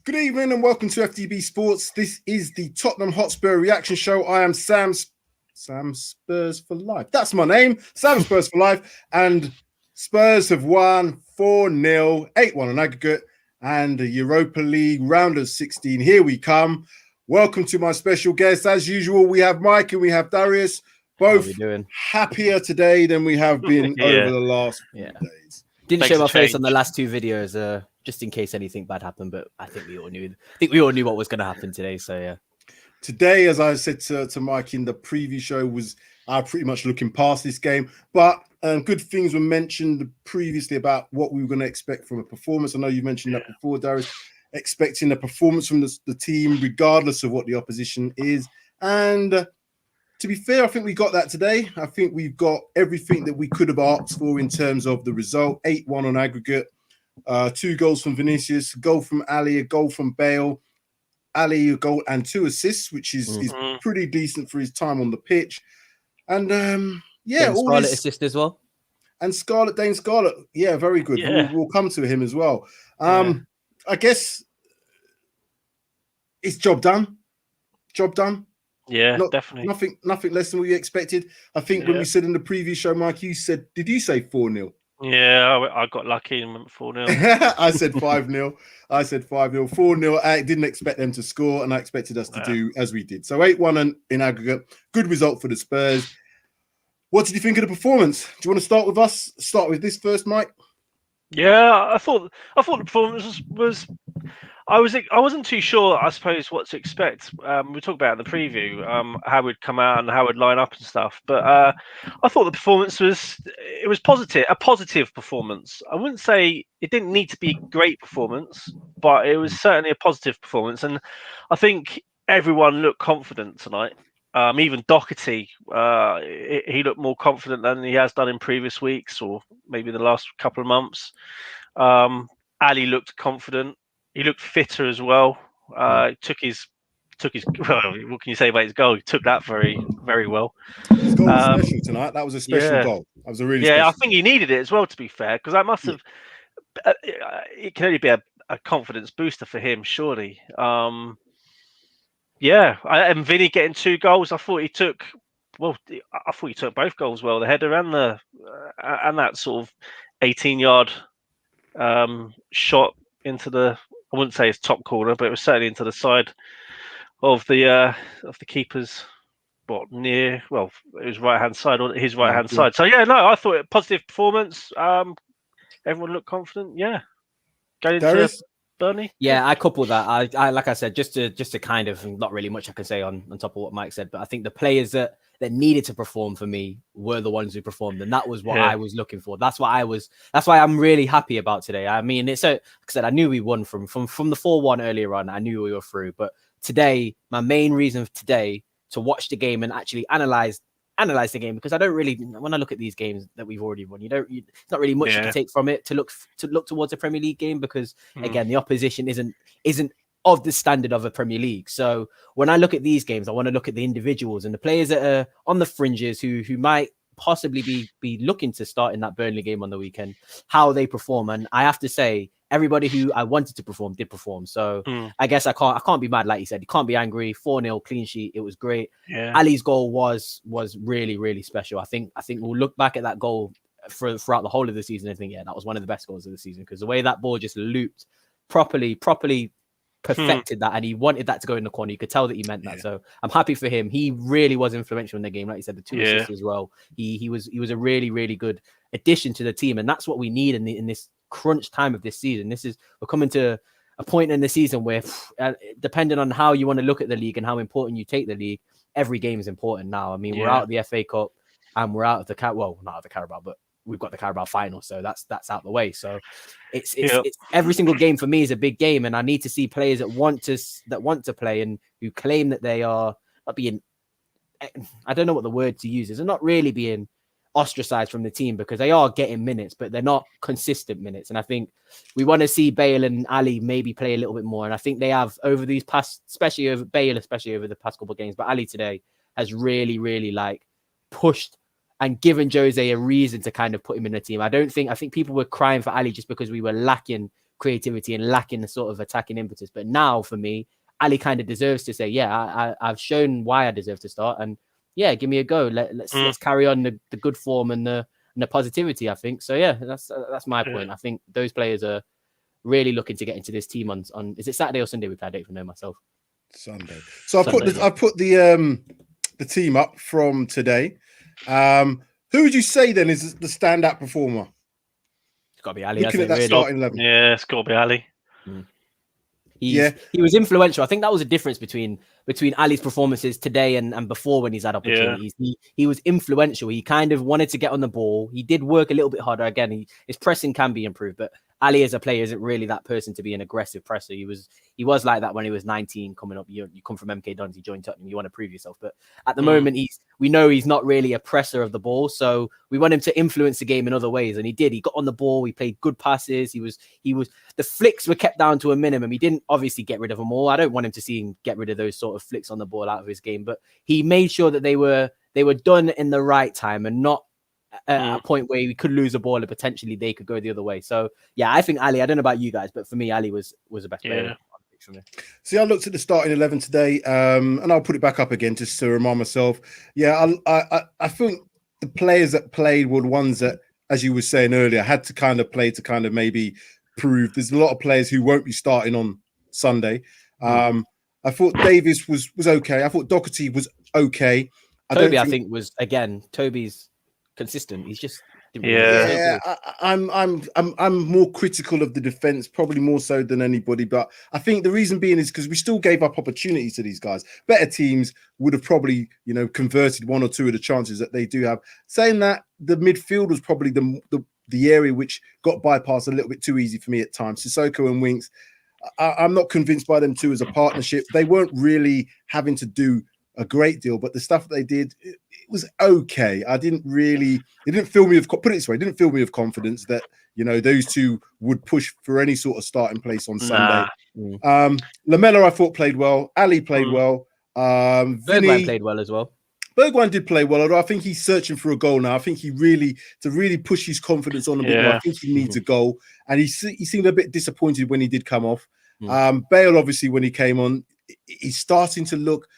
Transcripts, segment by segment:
Good evening and welcome to FTB Sports. This is the Tottenham Hotspur Reaction Show. I am Sam Spurs for Life. That's my name, Sam Spurs for Life. And Spurs have won 4-0, 8-1 on aggregate, and the Europa League round of 16. Here we come. Welcome to my special guests. As usual, we have Mike and we have Darius. Both happier today than we have been over the last few days. Didn't show my face on the last two videos, just in case anything bad happened. But I think we all knew. What was going to happen today. So yeah. Today, as I said to Mike in the preview show, was pretty much looking past this game. But good things were mentioned previously about what we were going to expect from a performance. I know you mentioned that before, Darius. Expecting a performance from the team, regardless of what the opposition is. And to be fair, I think we got that today. I think we've got everything that we could have asked for in terms of the result. 8-1 on aggregate. 2 goals from Vinicius, a goal from Ali, a goal from Bale. Ali, a goal and 2 assists, which is pretty decent for his time on the pitch. And Scarlett assist as well. And Dane Scarlett, very good. Yeah. We'll come to him as well. I guess it's job done. Yeah, definitely. Nothing less than what you expected. I think when we said in the previous show, Mike, did you say 4-0? Yeah, I got lucky and went 4-0. I said 5-0. 4-0. I didn't expect them to score, and I expected us to do as we did. So 8-1 in aggregate. Good result for the Spurs. What did you think of the performance? Do you want to start with us? Start with this first, Mike? Yeah, I thought the performance was. I wasn't too sure, I suppose, what to expect. We talked about in the preview how we'd come out and how we'd line up and stuff. But I thought the performance was positive, a positive performance. I wouldn't say it didn't need to be a great performance, but it was certainly a positive performance. And I think everyone looked confident tonight. Even Doherty, he looked more confident than he has done in previous weeks or maybe the last couple of months. Ali looked confident. He looked fitter as well. Took his. Well, what can you say about his goal? He took that very, very well. His goal was special tonight. That was a special goal. That was a really special I think he needed it as well. To be fair, because that must have. It can only be a confidence booster for him, surely. And Vinny getting 2 goals. I thought he took both goals well. The header and that sort of 18-yard shot into the. I wouldn't say it's top corner, but it was certainly into the side of the keeper's it was right hand side or his right hand side. So I thought a positive performance. Everyone looked confident. Yeah, going into Burnley. Yeah, I couple that. I like I said, just to kind of not really much I can say on top of what Mike said, but I think the players that needed to perform for me were the ones who performed, and that was what I was looking for. That's why I'm really happy about today. I mean, it's like I said, I knew we won from the 4-1 earlier on. I knew we were through, but today, my main reason for today to watch the game and actually analyze the game, because I don't really, when I look at these games that we've already won, it's not really much you can take from it to look towards a Premier League game, because again, the opposition isn't of the standard of a Premier League. So when I look at these games, I want to look at the individuals and the players that are on the fringes who might possibly be looking to start in that Burnley game on the weekend, how they perform. And I have to say, everybody who I wanted to perform did perform. So I guess I can't be mad. Like you said, you can't be angry. 4-0 clean sheet. It was great. Ali's goal was really, really special. I think we'll look back at that goal throughout the whole of the season and think, that was one of the best goals of the season, because the way that ball just looped properly perfected that, and he wanted that to go in the corner. You could tell that he meant that. So I'm happy for him. He really was influential in the game. Like you said, the 2 assists as well. He was a really, really good addition to the team, and that's what we need in this crunch time of this season. We're coming to a point in the season where, depending on how you want to look at the league and how important you take the league, every game is important now. I mean, we're out of the FA Cup and we're out of the not out of the Carabao, but we've got the Carabao final, so that's out the way. So it's every single game for me is a big game, and I need to see players that want to play and who claim that they are not being, I don't know what the word to use is, they're not really being ostracized from the team, because they are getting minutes, but they're not consistent minutes. And I think we want to see Bale and Ali maybe play a little bit more, and I think they have over these past, especially over the past couple of games, but Ali today has really, really pushed and given Jose a reason to kind of put him in the team. I think people were crying for Ali just because we were lacking creativity and lacking the sort of attacking impetus. But now for me, Ali kind of deserves to say, yeah, I've shown why I deserve to start, and yeah, give me a go. Let's carry on the good form and the positivity, I think. So yeah, that's my point. I think those players are really looking to get into this team on is it Saturday or Sunday? I don't even know myself. Sunday. So I put the team up from today. Who would you say then is the standout performer? It's got to be Ali. Looking at that starting 11. Yeah, it's got to be Ali. He was influential. I think that was a difference between Ali's performances today and before, when he's had opportunities. He was influential. He kind of wanted to get on the ball. He did work a little bit harder. Again, his pressing can be improved, but Ali as a player isn't really that person to be an aggressive presser. He was like that when he was 19 coming up. You come from MK Dons, you joined Tottenham, you want to prove yourself. But at the moment, we know he's not really a presser of the ball. So we want him to influence the game in other ways. And he did. He got on the ball. He played good passes. He was the flicks were kept down to a minimum. He didn't obviously get rid of them all. I don't want him to see him get rid of those sort of flicks on the ball out of his game, but he made sure that they were done in the right time and not at a point where we could lose a ball and potentially they could go the other way. So yeah, I think Ali, I don't know about you guys, but for me, Ali was the best player. See, I looked at the starting 11 today, and I'll put it back up again just to remind myself. Yeah, I think the players that played were the ones that, as you were saying earlier, had to kind of play to kind of maybe prove. There's a lot of players who won't be starting on Sunday. I thought Davis was okay. I thought Doherty was okay. I think was, again, Toby's consistent. He's just I'm more critical of the defense, probably more so than anybody. But I think the reason being is because we still gave up opportunities to these guys. Better teams would have probably, converted one or two of the chances that they do have. Saying that, the midfield was probably the area which got bypassed a little bit too easy for me at times. Sissoko and Winks, I'm not convinced by them two as a partnership. They weren't really having to do a great deal, but the stuff that they did, it was okay. It didn't fill me with, put it this way, it didn't fill me with confidence that, those two would push for any sort of starting place on Sunday. Lamela, I thought, played well. Ali played well. Bergwijn played well as well. Bergwijn did play well, although I think he's searching for a goal now. I think to really push his confidence on a bit more, I think he needs a goal. And he seemed a bit disappointed when he did come off. Bale, obviously, when he came on, he's starting to look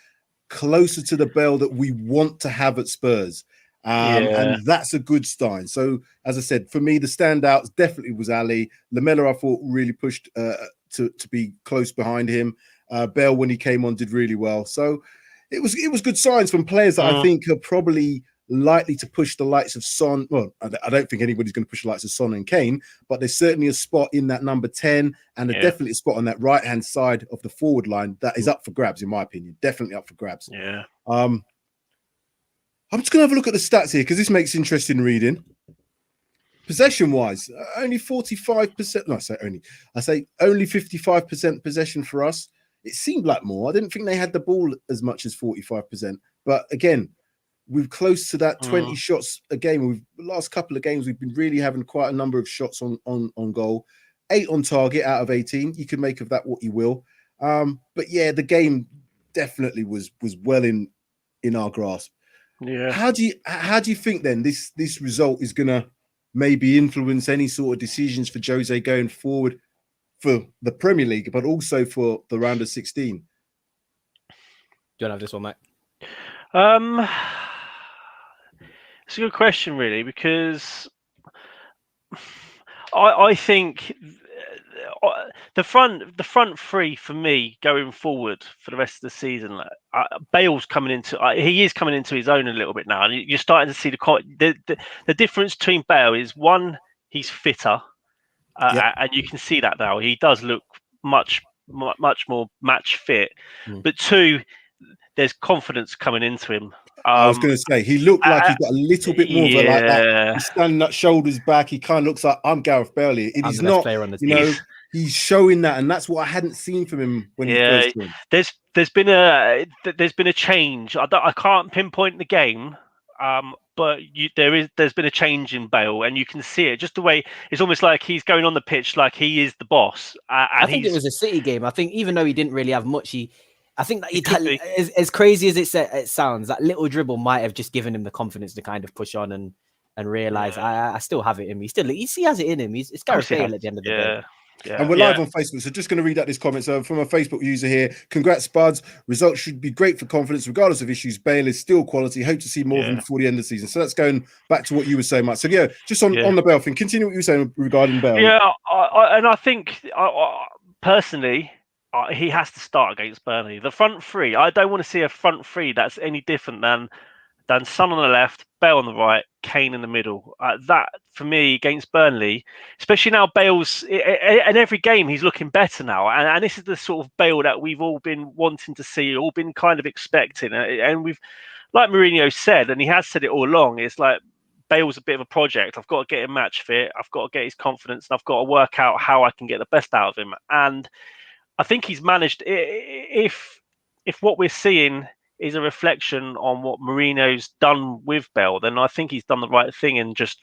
closer to the Bale that we want to have at Spurs. And that's a good sign. So, as I said, for me, the standouts definitely was Ali. Lamela, I thought, really pushed to be close behind him. Bale, when he came on, did really well. So it was good signs from players that I think are probably likely to push the likes of Son. Well, I don't think anybody's going to push the likes of Son and Kane, but there's certainly a spot in that number 10 and definitely a spot on that right-hand side of the forward line that is up for grabs, in my opinion. Definitely up for grabs. Yeah. I'm just going to have a look at the stats here because this makes interesting reading. Possession-wise, only 45%. No, I say only 55% possession for us. It seemed like more. I didn't think they had the ball as much as 45%. But again, we're close to that 20 shots a game. The last couple of games, we've been really having quite a number of shots on goal. 8 on target out of 18. You can make of that what you will. But yeah, the game definitely was well in our grasp. Yeah. How do you think then this result is gonna maybe influence any sort of decisions for Jose going forward for the Premier League, but also for the round of 16? Do you want to have this one, Mike? It's a good question, really, because I think the front three for me going forward for the rest of the season. Bale's coming into his own a little bit now, and you're starting to see the difference between Bale is, one, he's fitter, and you can see that now. He does look much more match fit, but two, there's confidence coming into him. I was going to say, he looked like he's got a little bit more of a, like that. He's standing up, shoulders back. He kind of looks like, I'm Gareth Bale. He's not, he's showing that, and that's what I hadn't seen from him when he first came. There's been a change. I can't pinpoint the game, but there's been a change in Bale, and you can see it. Just the way it's almost like he's going on the pitch like he is the boss. I think it was a City game. I think even though he didn't really have much, I think that as crazy as it sounds, that little dribble might have just given him the confidence to kind of push on and realize I still have it in me. He has it in him. It's Gareth Bale at the end of the day. And we're live on Facebook, so just going to read out this comment. So from a Facebook user here, congrats, Spuds. Results should be great for confidence, regardless of issues. Bale is still quality. Hope to see more of him before the end of the season. So that's going back to what you were saying, Mike. So yeah, just on the Bale thing, continue what you were saying regarding Bale. Yeah, I think personally, he has to start against Burnley. The front three, I don't want to see a front three that's any different than Son on the left, Bale on the right, Kane in the middle. That, for me, against Burnley, especially now Bale's... In every game, he's looking better now. And this is the sort of Bale that we've all been wanting to see, all been kind of expecting. And we've, like Mourinho said, and he has said it all along, it's like Bale's a bit of a project. I've got to get him match fit. I've got to get his confidence. And I've got to work out how I can get the best out of him. And I think he's managed... If what we're seeing is a reflection on what Mourinho's done with Bale, then I think he's done the right thing in just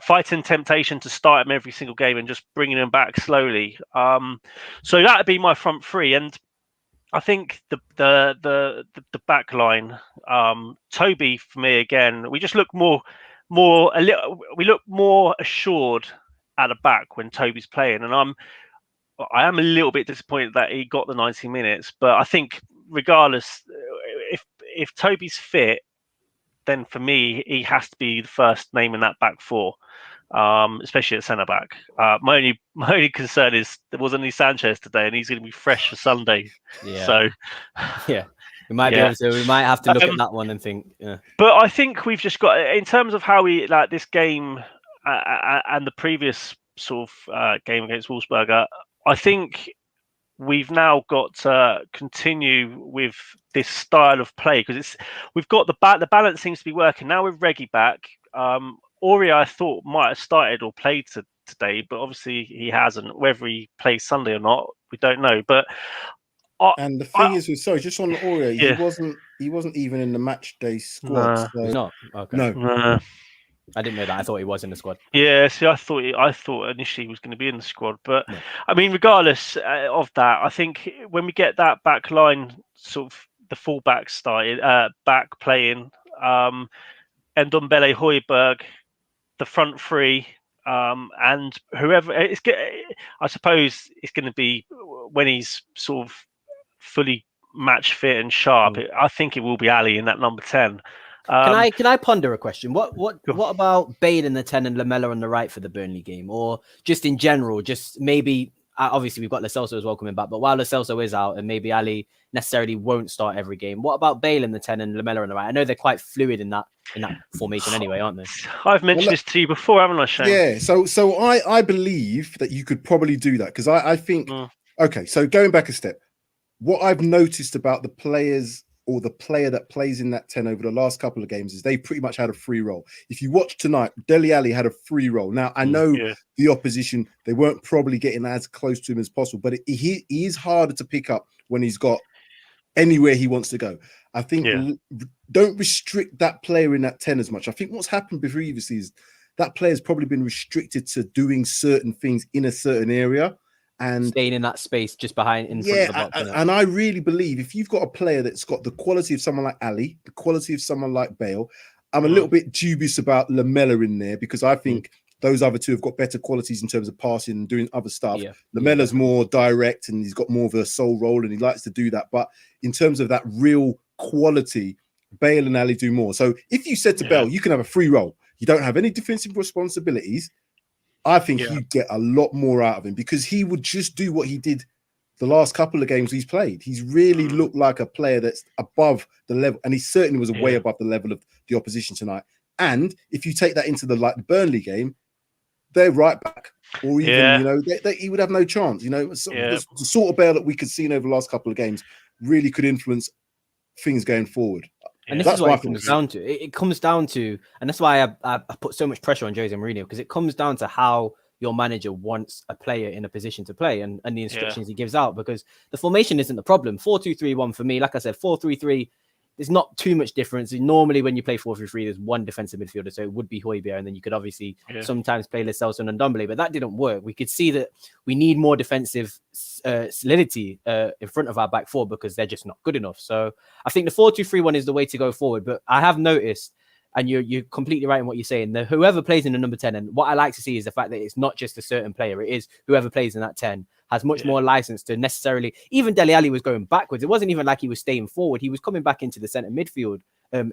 fighting temptation to start him every single game and just bringing him back slowly. So that would be my front three, and I think the back line, Toby, for me again, we just look we look more assured at the back when Toby's playing, and I am a little bit disappointed that he got the 90 minutes, but I think regardless, if Toby's fit, then for me he has to be the first name in that back four, especially at centre back. My only concern is there wasn't any Sanchez today, and he's going to be fresh for Sunday. Yeah. So yeah, we might be able to. We might have to look at that one and think. Yeah. But I think we've just got, in terms of how we like this game and the previous sort of game against Wolfsberger, I think we've now got to continue with this style of play, because we've got the balance seems to be working now with Reggie back. Ori, I thought, might have started or played today, but obviously he hasn't. Whether he plays Sunday or not, we don't know. But and the thing is, sorry, just on Ori, he wasn't even in the match day squad. So he's not. Okay. No. I didn't know that. I thought he was in the squad. Yeah, see, I thought initially he was going to be in the squad, but no. I mean, regardless of that, I think when we get that back line, sort of the fullback started, back playing, Ndombele, Højbjerg, the front three, and whoever I suppose it's going to be when he's sort of fully match fit and sharp. I think it will be Ali in that number 10. Can I ponder a question? What about Bale in the 10 and Lamela on the right for the Burnley game, or just in general? Just maybe, obviously we've got Lo Celso as well coming back, but while Lo Celso is out and maybe Ali necessarily won't start every game, what about Bale in the 10 and Lamela on the right? I know they're quite fluid in that formation anyway, aren't they? I've mentioned this to you before, haven't I, Shane? Yeah. So I believe that you could probably do that, because I think okay. So going back a step, what I've noticed about the players, or the player that plays in that 10 over the last couple of games, is they pretty much had a free role. If you watch tonight, Dele Alli had a free role. Now, I know the opposition, they weren't probably getting as close to him as possible, but he is harder to pick up when he's got anywhere he wants to go. I think don't restrict that player in that 10 as much. I think what's happened previously is that player's probably been restricted to doing certain things in a certain area, and staying in that space just behind in front of the box. And I really believe if you've got a player that's got the quality of someone like Ali, the quality of someone like Bale, I'm a little bit dubious about Lamela in there, because I think those other two have got better qualities in terms of passing and doing other stuff. Lamela's more direct, and he's got more of a sole role, and he likes to do that. But in terms of that real quality, Bale and Ali do more. So if you said to Bale, you can have a free role, you don't have any defensive responsibilities, I think you'd get a lot more out of him, because he would just do what he did the last couple of games he's played. He's really looked like a player that's above the level, and he certainly was way above the level of the opposition tonight. And if you take that into the Burnley game, they're right back, or even he would have no chance. The sort of Bale that we could see over the last couple of games really could influence things going forward. And this is what it comes down to. It comes down to, and that's why I put so much pressure on Jose Mourinho, because it comes down to how your manager wants a player in a position to play, and the instructions he gives out, because the formation isn't the problem. 4-2-3-1 for me, like I said, 4-3-3, there's not too much difference. Normally when you play 4-3-3, there's one defensive midfielder, so it would be Højbjerg, and then you could obviously sometimes play Lo Celso and Ndombele, but that didn't work. We could see that we need more defensive solidity in front of our back four, because they're just not good enough. So I think the 4-2-3-1 is the way to go forward. But I have noticed, and you're completely right in what you're saying. Whoever plays in the number 10, and what I like to see is the fact that it's not just a certain player. It is whoever plays in that 10 has much more license to necessarily. Even Dele Alli was going backwards. It wasn't even like he was staying forward. He was coming back into the centre midfield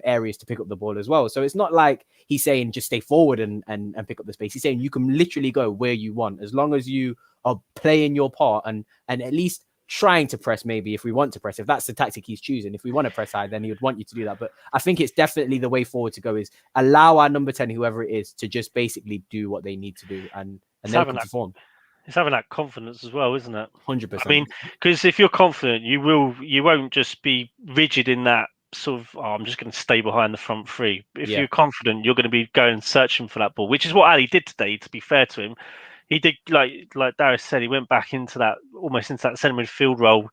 areas to pick up the ball as well. So it's not like he's saying just stay forward and pick up the space. He's saying you can literally go where you want as long as you are playing your part and at least trying to press. Maybe if we want to press, if that's the tactic he's choosing, if we want to press high, then he would want you to do that. But I think it's definitely the way forward to go is allow our number 10, whoever it is, to just basically do what they need to do and they can perform. It's having that confidence as well, isn't it? 100%. I mean, because if you're confident, you won't just be rigid in that sort of, I'm just going to stay behind the front three. If you're confident, you're going to be going searching for that ball, which is what Ali did today, to be fair to him. He did, like Darius said, he went back into that, almost into that centre midfield role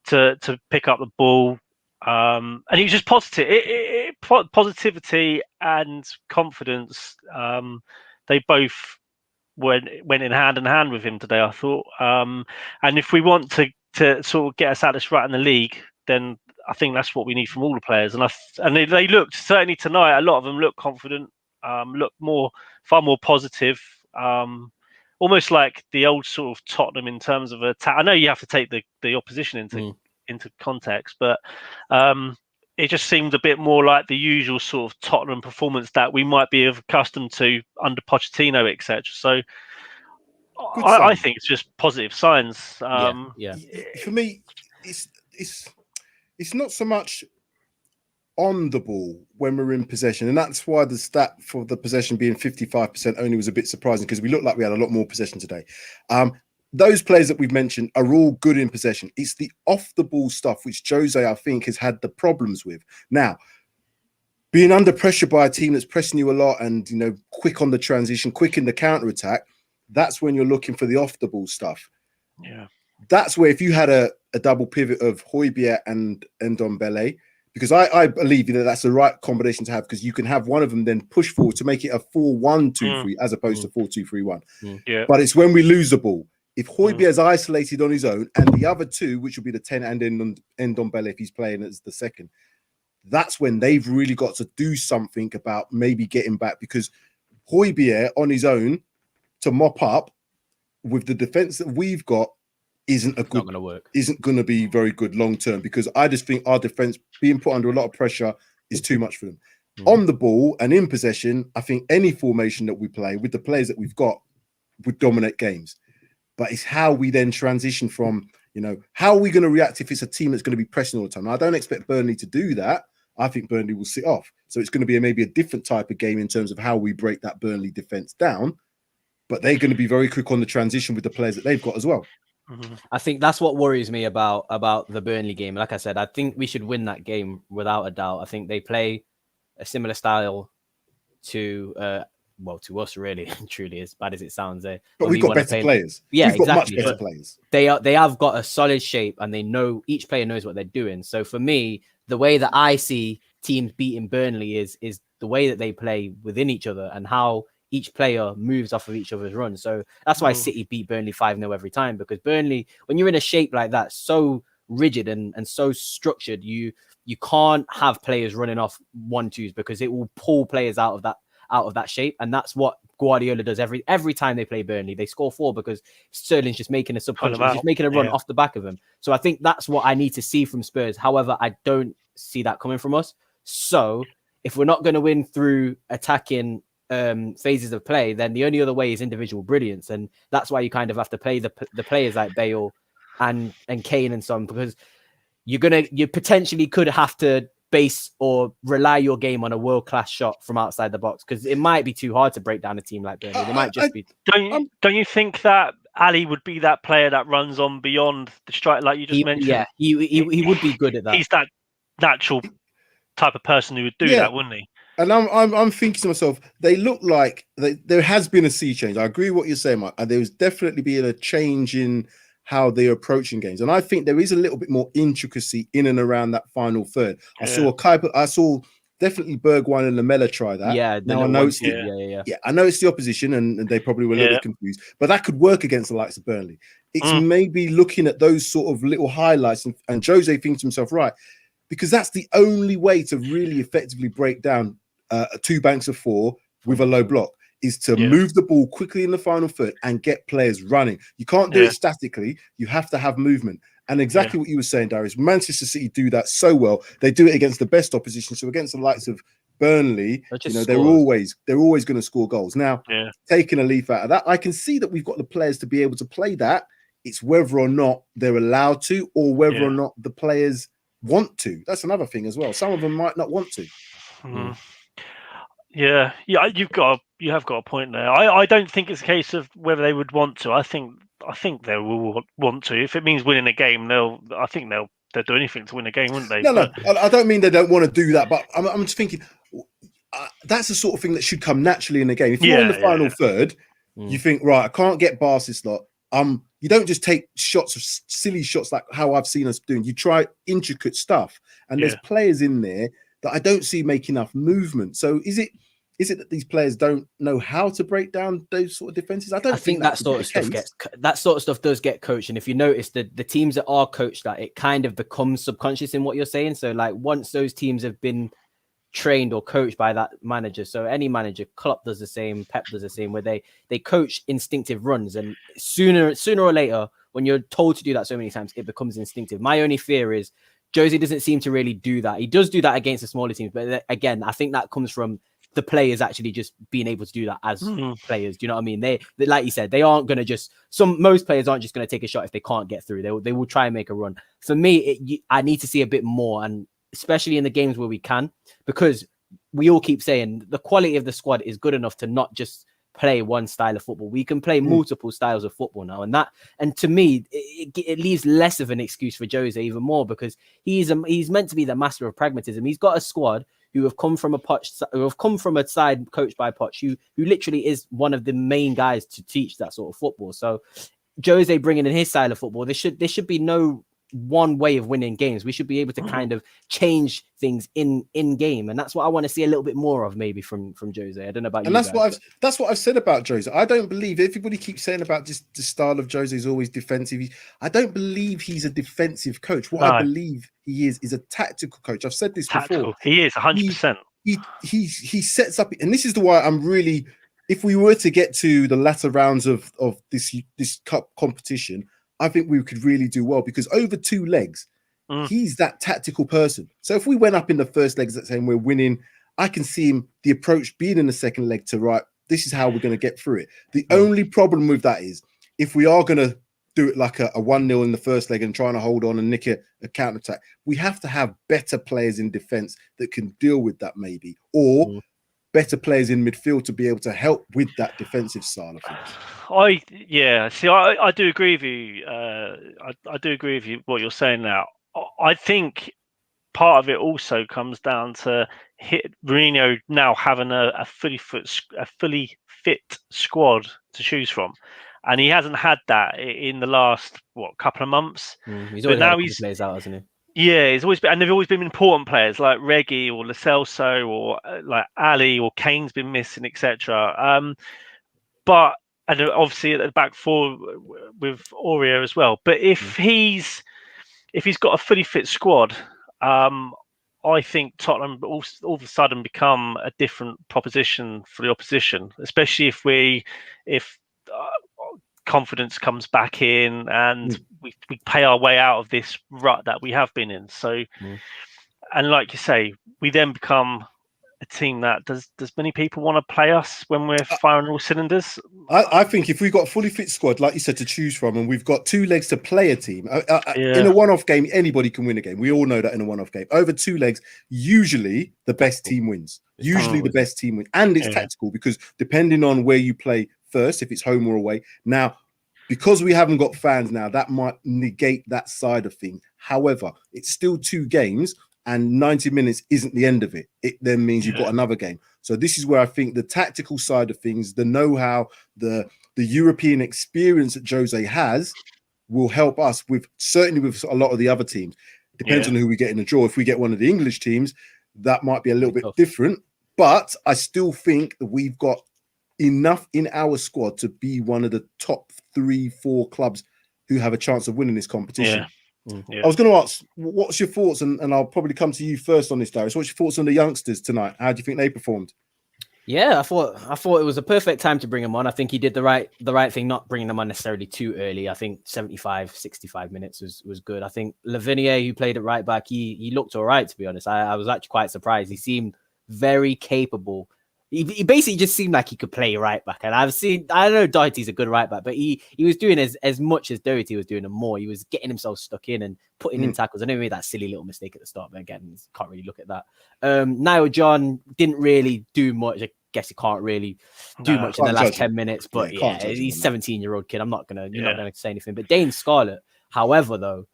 to pick up the ball. And he was just positive. Positivity and confidence, they both went in hand with him today, I thought. And if we want to sort of get us out of this rut in the league, then I think that's what we need from all the players. And they looked, certainly tonight, a lot of them looked confident, looked far more positive, almost like the old sort of Tottenham in terms of attack. I know you have to take the opposition into context, but it just seemed a bit more like the usual sort of Tottenham performance that we might be accustomed to under Pochettino, etc. So I think it's just positive signs. For me, it's not so much on the ball when we're in possession, and that's why the stat for the possession being 55% only was a bit surprising, because we looked like we had a lot more possession today. Those players that we've mentioned are all good in possession. It's the off the ball stuff which Jose, I think, has had the problems with. Now, being under pressure by a team that's pressing you a lot and, quick on the transition, quick in the counter attack, that's when you're looking for the off the ball stuff. Yeah, that's where if you had a double pivot of Højbjerg and Ndombele, because I believe that's the right combination to have, because you can have one of them then push forward to make it a 4-1-2-3 as opposed to 4-2-3-1. Yeah. But it's when we lose the ball. If Højbjerg is isolated on his own and the other two, which will be the 10 and Ndombele if he's playing as the second, that's when they've really got to do something about maybe getting back, because Højbjerg on his own to mop up with the defense that we've got isn't going to be very good long term, because I just think our defense being put under a lot of pressure is too much for them. On the ball and in possession, I think any formation that we play with the players that we've got would dominate games. But it's how we then transition from, how are we going to react if it's a team that's going to be pressing all the time? Now, I don't expect Burnley to do that. I think Burnley will sit off. So it's going to be maybe a different type of game in terms of how we break that Burnley defense down. But they're going to be very quick on the transition with the players that they've got as well. I think that's what worries me about the Burnley game. Like I said, I think we should win that game without a doubt. I think they play a similar style to to us, really, truly, as bad as it sounds. But we've got better players. Yeah, we've got exactly. much better players. They have got a solid shape, and they know, each player knows what they're doing. So for me, the way that I see teams beating Burnley is the way that they play within each other and how each player moves off of each other's runs. So that's why City beat Burnley 5-0 every time, because Burnley, when you're in a shape like that, so rigid and so structured, you can't have players running off 1-2s, because it will pull players out of that shape. And that's what Guardiola does every time they play Burnley. They score 4 because Sterling's just making a subconscious, just making a run off the back of him. So I think that's what I need to see from Spurs. However, I don't see that coming from us. So if we're not going to win through attacking phases of play, then the only other way is individual brilliance, and that's why you kind of have to play the players like Bale and Kane and some, because you potentially could have to base or rely your game on a world-class shot from outside the box, because it might be too hard to break down a team like Burnley. They might just be. Don't you think that Ali would be that player that runs on beyond the strike, like you just mentioned? Yeah, he would be good at that. He's that natural type of person who would do that, wouldn't he? And I'm thinking to myself, they look like there has been a sea change. I agree with what you're saying, Mike. And there's definitely been a change in how they're approaching games. And I think there is a little bit more intricacy in and around that final third. I saw definitely Bergwijn and Lamela try that. Yeah, now I know it's I know it's the opposition, and they probably were a little bit confused, but that could work against the likes of Burnley. It's maybe looking at those sort of little highlights, and Jose thinks to himself, right, because that's the only way to really effectively break down two banks of four with a low block, is to move the ball quickly in the final third and get players running. You can't do it statically. You have to have movement. And exactly what you were saying, Darius, Manchester City do that so well. They do it against the best opposition. So against the likes of Burnley, you know, they're always going to score goals. Now, taking a leaf out of that, I can see that we've got the players to be able to play that. It's whether or not they're allowed to, or whether or not the players want to. That's another thing as well. Some of them might not want to. Yeah, you have got a point there. I don't think it's a case of whether they would want to. I think they will want to. If it means winning a game, they'll do anything to win a game, wouldn't they? No, I don't mean they don't want to do that, but I'm just thinking that's the sort of thing that should come naturally in the game. If you're in the final third, you think, right, I can't get past this lot. You don't just take silly shots like how I've seen us doing. You try intricate stuff, and there's players in there that I don't see make enough movement. So is it that these players don't know how to break down those sort of defenses? I think that sort of stuff does get coached. And if you notice the teams that are coached, that it kind of becomes subconscious in what you're saying. So like once those teams have been trained or coached by that manager, so any manager, Klopp does the same, Pep does the same, where they coach instinctive runs, and sooner or later, when you're told to do that so many times, it becomes instinctive. My only fear is Jose doesn't seem to really do that. He does do that against the smaller teams, but again, I think that comes from the players actually just being able to do that as players. Do you know what I mean? They like you said, they aren't going to just, most players aren't just going to take a shot if they can't get through. They will try and make a run. For me, I need to see a bit more, and especially in the games where we can, because we all keep saying the quality of the squad is good enough to not just play one style of football. We can play multiple styles of football now, and to me, it leaves less of an excuse for Jose even more, because he's meant to be the master of pragmatism. He's got a squad who have come from a side coached by Poch, who literally is one of the main guys to teach that sort of football. So Jose bringing in his style of football, there should be no one way of winning games. We should be able to kind of change things in game, and that's what I want to see a little bit more of, maybe from Jose. I don't know about you. And that's what I've said about Jose. I don't believe, everybody keeps saying about just the style of Jose is always defensive. I don't believe he's a defensive coach. What I believe he is a tactical coach. I've said this before. He is 100%. He sets up, and this is the why I'm really, if we were to get to the latter rounds of this cup competition, I think we could really do well, because over two legs, he's that tactical person. So if we went up in the first leg saying we're winning, I can see him, the approach being in the second leg to, right, this is how we're going to get through it. The only problem with that is if we are going to do it like a 1-0 in the first leg and trying to hold on and nick a counter-attack, we have to have better players in defence that can deal with that, maybe, or better players in midfield to be able to help with that defensive style of things. I do agree with you. I do agree with you what you're saying now. I think part of it also comes down to Mourinho now having a fully fit squad to choose from, and he hasn't had that in the last couple of months. He's always had players out, hasn't he? Yeah, he's always been, and they've always been important players like Reggie or Lo Celso or like Ali or Kane's been missing, etc. But and obviously at the back four with Aurier as well. But if he's got a fully fit squad, I think Tottenham all of a sudden become a different proposition for the opposition, especially if confidence comes back in and we pay our way out of this rut that we have been in. So, and like you say, we then become a team that does many people want to play us when we're firing all cylinders? I think if we've got a fully fit squad, like you said, to choose from, and we've got two legs to play a team, in a one-off game, anybody can win a game. We all know that in a one-off game. Over two legs, usually the best team wins. Usually the best team wins. And it's tactical, because depending on where you play first, if it's home or away. Now, because we haven't got fans now, that might negate that side of things. However, it's still two games, and 90 minutes isn't the end of it. It then means you've got another game. So this is where I think the tactical side of things, the know-how, the European experience that Jose has will help us certainly with a lot of the other teams. Depends on who we get in the draw. If we get one of the English teams, that might be a little bit different. But I still think that we've got enough in our squad to be one of the top 3-4 clubs who have a chance of winning this competition. Yeah. I was going to ask, what's your thoughts, and I'll probably come to you first on this, Darius. What's your thoughts on the youngsters tonight? How do you think they performed? Yeah, I thought it was a perfect time to bring him on. I think he did the right thing, not bringing them on necessarily too early. I think 75, 65 minutes was good. I think Lavinia, who played at right back, he looked all right, to be honest. I was actually quite surprised. He seemed very capable. He basically just seemed like he could play right back. And I know Doherty's a good right back, but he was doing as much as Doherty was doing and more. He was getting himself stuck in and putting in tackles. I know he made that silly little mistake at the start, but again, can't really look at that. Niall John didn't really do much. I guess he can't really do much in the last 10 minutes, but yeah, he's 17-year-old kid. You're not gonna say anything. But Dane Scarlett, however, though,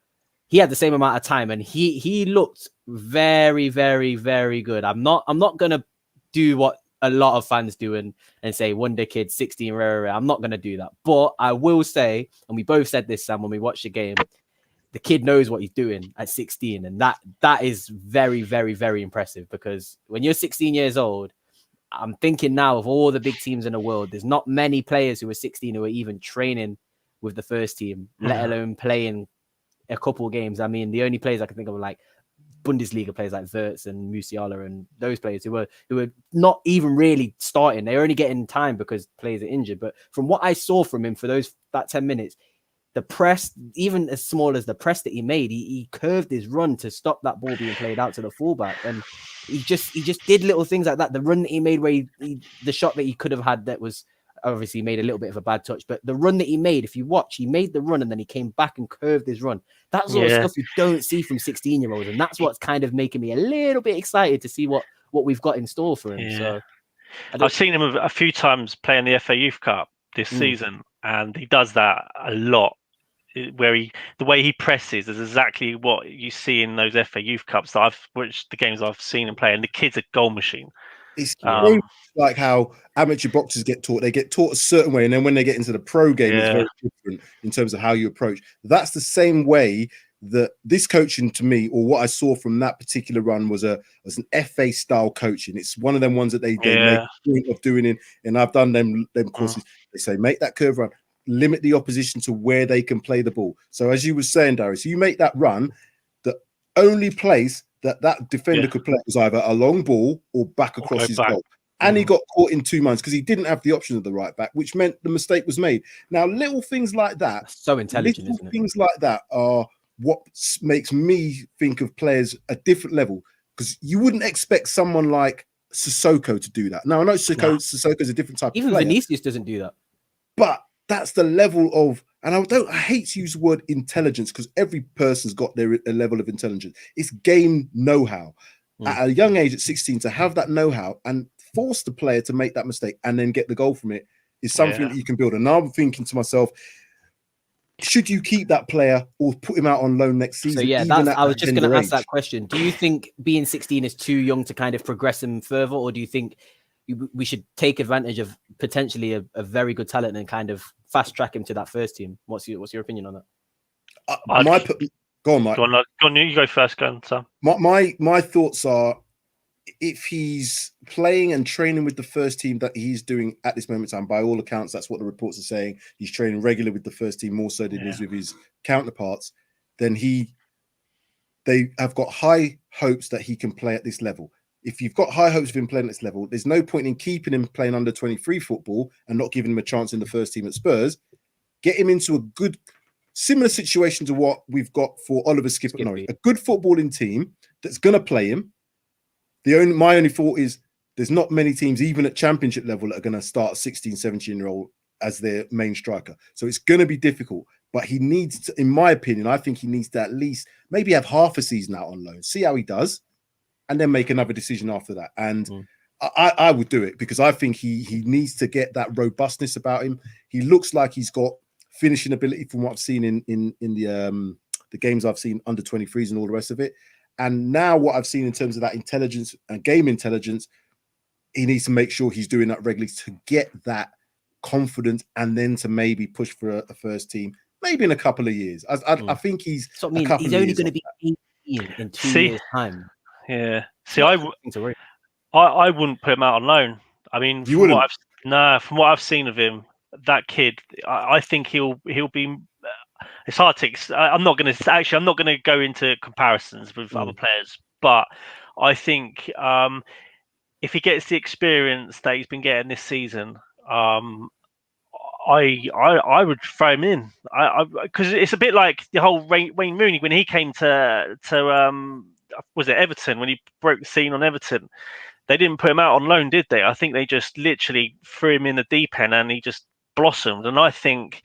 he had the same amount of time and he looked very, very, very good. I'm not gonna do what a lot of fans do and say Wonder Kid 16 rare. I'm not gonna do that, but I will say, and we both said this, Sam, when we watched the game, the kid knows what he's doing at 16, and that is very, very, very impressive, because when you're 16 years old, I'm thinking now of all the big teams in the world, there's not many players who are 16 who are even training with the first team, let alone playing a couple of games. I mean, the only players I can think of are like Bundesliga players like Wirtz and Musiala and those players who were not even really starting. They're only getting time because players are injured. But from what I saw from him for that 10 minutes, the press, even as small as the press that he made, he curved his run to stop that ball being played out to the fullback. And he just did little things like that. The run that he made, where the shot that he could have had, that was obviously made a little bit of a bad touch, but the run that he made, if you watch, he made the run and then he came back and curved his run. That sort of stuff you don't see from 16-year-olds, and that's what's kind of making me a little bit excited to see what we've got in store for him. Yeah. So I've seen him a few times play in the FA Youth Cup this season, and he does that a lot. Where the way he presses is exactly what you see in those FA Youth Cups that the games I've seen him play, and the kid's a goal machine. It's like how amateur boxers get taught. They get taught a certain way, and then when they get into the pro game, it's very different in terms of how you approach. That's the same way that this coaching, to me, or what I saw from that particular run, was an FA style coaching. It's one of them ones that they make a point of doing it, and I've done them courses. They say make that curve run, limit the opposition to where they can play the ball. So as you were saying, Darius, you make that run, the only place that defender could play was either a long ball or back across his goal. And he got caught in two minds because he didn't have the option of the right back, which meant the mistake was made. Now, little things like that, that's so intelligent, isn't it? Things like that are what makes me think of players a different level, because you wouldn't expect someone like Sissoko to do that. Now, I know Sissoko's a different type of player. Even Vinicius doesn't do that. But that's the level of, and I hate to use the word intelligence, because every person's got a level of intelligence. It's game know-how. At a young age, at 16, to have that know-how and force the player to make that mistake and then get the goal from it is something that you can build. And now I'm thinking to myself, should you keep that player or put him out on loan next season? So yeah, I was just going to ask that question. Do you think being 16 is too young to kind of progress him further, or do you think we should take advantage of potentially a very good talent and kind of fast track him to that first team? What's your opinion on that? Go on, Mike. Go on, you go first, go on, Sam. My thoughts are, if he's playing and training with the first team that he's doing at this moment in time, by all accounts, that's what the reports are saying, he's training regularly with the first team, more so than he is with his counterparts, then they have got high hopes that he can play at this level. If you've got high hopes of him playing at this level, there's no point in keeping him playing under 23 football and not giving him a chance in the first team at Spurs. Get him into a good, similar situation to what we've got for Oliver Skip at Norwich, a good footballing team that's going to play him. My only thought is there's not many teams, even at championship level, that are going to start a 16, 17-year-old as their main striker. So it's going to be difficult. But he needs to, in my opinion, I think he needs to at least maybe have half a season out on loan, see how he does, and then make another decision after that. And I would do it, because I think he needs to get that robustness about him. He looks like he's got finishing ability from what I've seen in the games I've seen under 23s and all the rest of it. And now what I've seen in terms of that intelligence and game intelligence, he needs to make sure he's doing that regularly to get that confidence, and then to maybe push for a first team, maybe in a couple of years. I think he's only going to be 18 in 2 years' time. Yeah. See, I wouldn't put him out on loan. I mean, from what I've seen of him, that kid, I think he'll be. it's hard to. I'm not going to go into comparisons with other players, but I think if he gets the experience that he's been getting this season, I would throw him in. Because it's a bit like the whole Wayne Rooney when he came to was it Everton, when he broke the scene on Everton. They didn't put him out on loan, did they? I think they just literally threw him in the deep end and he just blossomed. And I think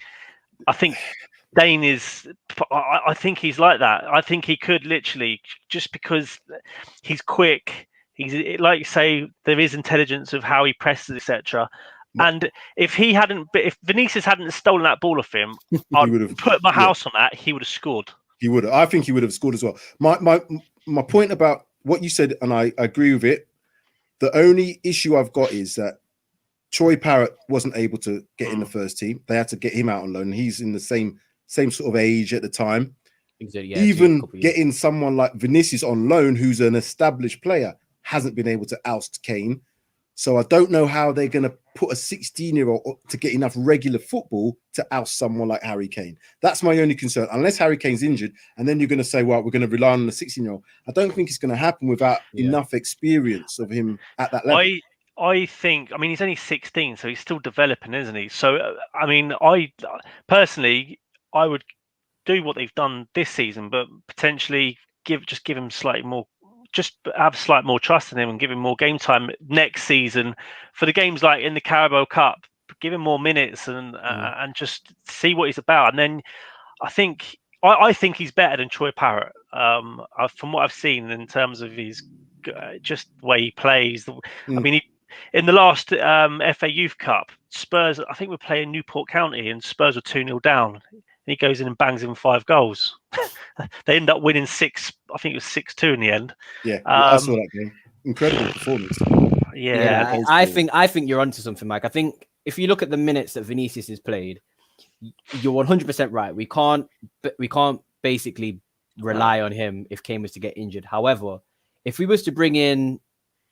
Dane is. I think he's like that. I think he could literally, just because he's quick. He's, like you say, there is intelligence of how he presses, etc. And if Vinicius hadn't stolen that ball off him, I'd put my house on that. He would have scored. He would. I think he would have scored as well. My point about what you said, and I agree with it. The only issue I've got is that Troy Parrott wasn't able to get in the first team. They had to get him out on loan. And he's in the same sort of age at the time. Exactly, yeah, even getting someone like Vinicius on loan, who's an established player, hasn't been able to oust Kane. So I don't know how they're going to put a 16-year-old to get enough regular football to oust someone like Harry Kane. That's my only concern. Unless Harry Kane's injured, and then you're going to say, well, we're going to rely on the 16-year-old. I don't think it's going to happen without enough experience of him at that level. I think, he's only 16, so he's still developing, isn't he? So, I personally, I would do what they've done this season, but potentially give him slightly more. Just have slightly more trust in him and give him more game time next season for the games like in the Carabao Cup. Give him more minutes and just see what he's about. And then I think he's better than Troy Parrott from what I've seen in terms of his just the way he plays. In the last FA Youth Cup, Spurs, I think we're playing Newport County and Spurs were 2-0 down. He goes in and bangs in 5 goals. They end up winning 6. I think it was 6-2 in the end. Yeah, I saw that game. Incredible performance. Yeah, I think you're onto something, Mike. I think if you look at the minutes that Vinicius has played, you're 100% right. We can't basically rely on him if Kane was to get injured. However, if we was to bring in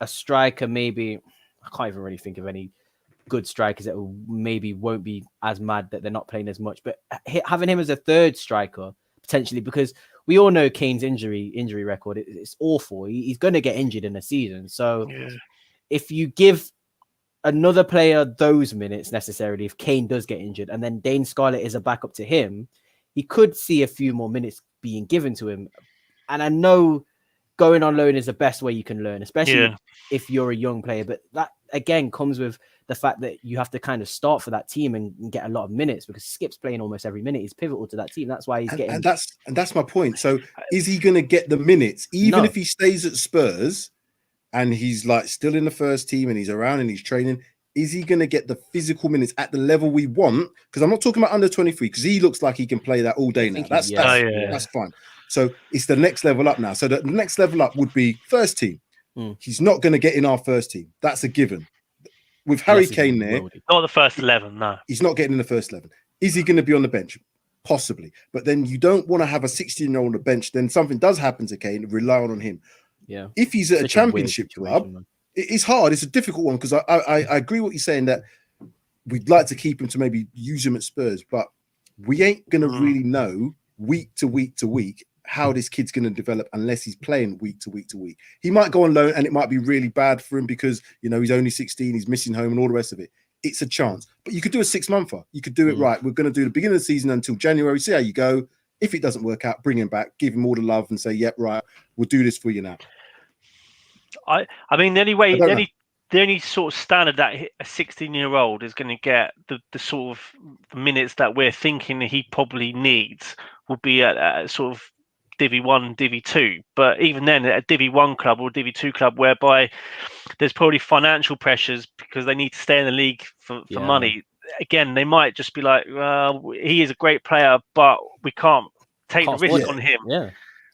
a striker, maybe I can't even really think of any good strikers that maybe won't be as mad that they're not playing as much, but having him as a third striker potentially, because we all know Kane's injury record, it's awful. He's going to get injured in a season. So if you give another player those minutes necessarily, if Kane does get injured, and then Dane Scarlett is a backup to him, he could see a few more minutes being given to him. And I know going on loan is the best way you can learn, especially if you're a young player. But that again comes with the fact that you have to kind of start for that team and get a lot of minutes, because Skip's playing almost every minute. He's pivotal to that team. That's why he's getting. And that's my point. So is he going to get the minutes, even if he stays at Spurs and he's like still in the first team and he's around and he's training? Is he going to get the physical minutes at the level we want? Because I'm not talking about under 23, because he looks like he can play that all day now. That's fine. So it's the next level up now. So the next level up would be first team. He's not going to get in our first team. That's a given. With Harry Kane there, not the first 11. No, he's not getting in the first 11. Is he going to be on the bench? Possibly. But then you don't want to have a 16-year-old on the bench. Then something does happen to Kane. Rely on him. Yeah. If he's at a championship club, it's hard. It's a difficult one, because I agree what you're saying, that we'd like to keep him to maybe use him at Spurs, but we ain't going to really know week to week to week how this kid's going to develop unless he's playing week to week to week. He might go on loan and it might be really bad for him because, he's only 16, he's missing home and all the rest of it. It's a chance. But you could do a 6-monther. You could do it right. We're going to do the beginning of the season until January, see how you go. If it doesn't work out, bring him back, give him all the love and say, yep, right, we'll do this for you now. The only sort of standard that a 16-year-old is going to get the sort of minutes that we're thinking he probably needs will be at sort of Divi 1, Divi 2. But even then, at a Divi 1 club or Divi 2 club, whereby there's probably financial pressures because they need to stay in the league for money. Again, they might just be like, well, he is a great player, but we can't take the risk on him. Yeah.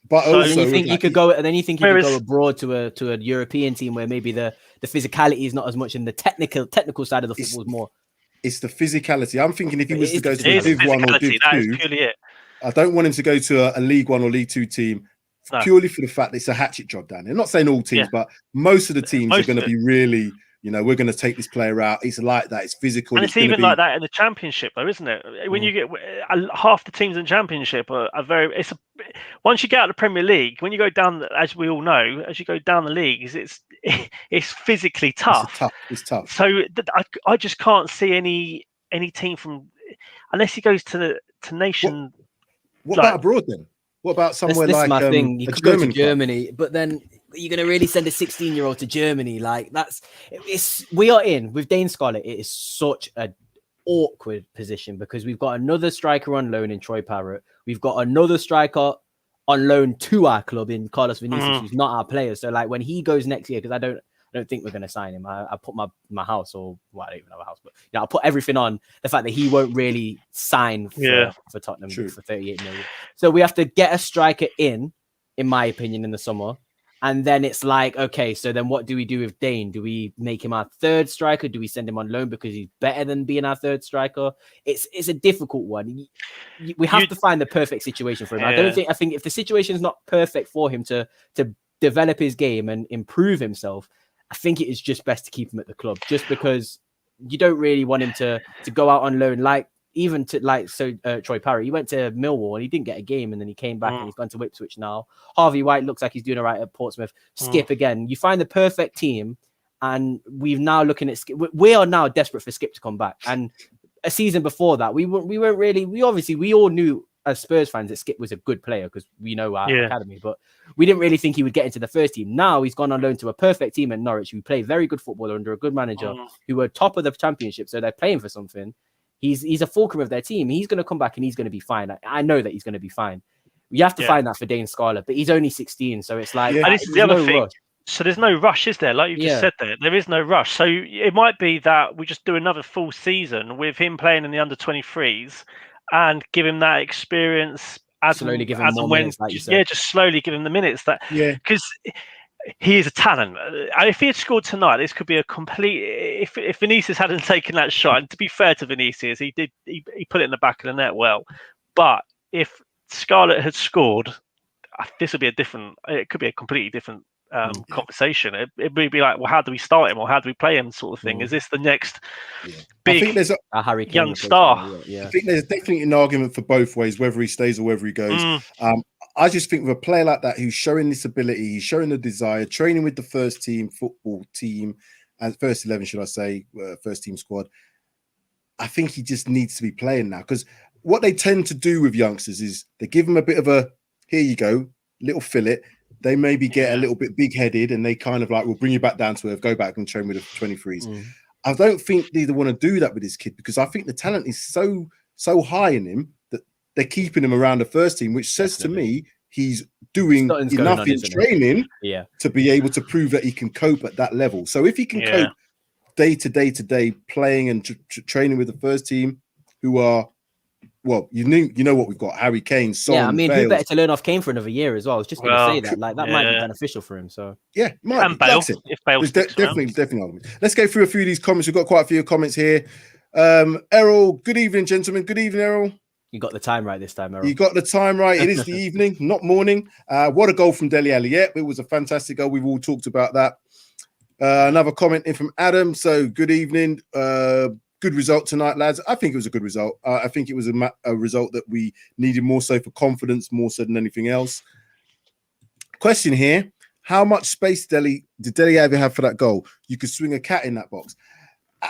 But so also, you think you could go, and then you think you could go abroad to a European team where maybe the physicality is not as much, and the technical side of the football is more. It's the physicality. I'm thinking if he was to go to a Div 1 or Div 2, I don't want him to go to a League 1 or League 2 team purely for the fact that it's a hatchet job down there. I'm not saying all teams, but most of the teams are going to be really, You know, we're going to take this player out. It's like that. It's physical. And it's even like that in the Championship, though, isn't it? When you get half the teams in the Championship are very. Once you get out of the Premier League, when you go down, as we all know, as you go down the leagues, it's physically tough. It's tough. So I just can't see any team from unless he goes to nation. What about abroad then? What about somewhere this like is my thing. You could go to Germany, but then you're going to really send a 16-year-old to Germany? Like we are in with Dane Scarlett. It is such an awkward position because we've got another striker on loan in Troy Parrott. We've got another striker on loan to our club in Carlos Vinicius, who's not our player. So like when he goes next year, because I don't think we're going to sign him. I put my house, or well, I don't even have a house, but I put everything on the fact that he won't really sign for Tottenham for 38 million. So we have to get a striker in my opinion, in the summer. And then it's like, okay, so then what do we do with Dane? Do we make him our third striker? Do we send him on loan because he's better than being our third striker? It's a difficult one. We have to find the perfect situation for him. I think if the situation is not perfect for him to develop his game and improve himself, I think it is just best to keep him at the club, just because you don't really want him to go out on loan. Troy Parry, he went to Millwall and he didn't get a game, and then he came back and he's gone to Ipswich now. Harvey White looks like he's doing all right at Portsmouth. Skip again. You find the perfect team, and we've now looking at Skip. We are now desperate for Skip to come back. And a season before that, we weren't really. We all knew as Spurs fans that Skip was a good player because we know our academy, but we didn't really think he would get into the first team. Now he's gone on loan to a perfect team at Norwich, who play very good football under a good manager, who were top of the Championship, so they're playing for something. He's a fulcrum of their team. He's going to come back and he's going to be fine. I know that he's going to be fine. You have to find that for Dane Scarlett, but he's only 16, so it's like and this is the other thing. Rush. So there's no rush, is there? Like you just said there is no rush. So it might be that we just do another full season with him playing in the under-23s and give him that experience slowly give him more minutes, like you said. Just slowly give him the minutes because he is a talent. If he had scored tonight, this could be a complete. If Vinicius hadn't taken that shot, and to be fair to Vinicius, he put it in the back of the net well. But if Scarlett had scored, this would be it could be a completely different conversation. It would be like, well, how do we start him, or how do we play him, sort of thing. Is this the next big I think there's a Harry Kane young star? I think there's definitely an argument for both ways, whether he stays or whether he goes. I just think with a player like that who's showing this ability, he's showing the desire, training with the first team football team, and first 11, should I say, first team squad. I think he just needs to be playing now, because what they tend to do with youngsters is they give them a bit of a, here you go, little fillet. They maybe get a little bit big-headed, and they kind of like, we'll bring you back down to earth, go back and train with the 23s. I don't think they want to do that with this kid, because I think the talent is so high in him that they're keeping him around the first team, which says to me he's doing enough in training to be able to prove that he can cope at that level. So if he can cope day to day playing and training with the first team, who are, well, you know what we've got, Harry Kane, Son, I mean, Bale. who better to learn off Kane for another year as well? I was just going to say that, like that might be beneficial for him. So might be. Bale, if Bale's definitely argument. Let's go through a few of these comments. We've got quite a few comments here. Errol, good evening, gentlemen. Good evening, Errol. You got the time right this time, Errol. You got the time right. It is the evening, not morning. What a goal from Dele Alli. It was a fantastic goal. We've all talked about that. Another comment in from Adam. So good evening. Good result tonight, lads. I think it was a good result. I think it was a result that we needed more so for confidence, more so than anything else. Question here. How much space did Dele Alli have for that goal? You could swing a cat in that box.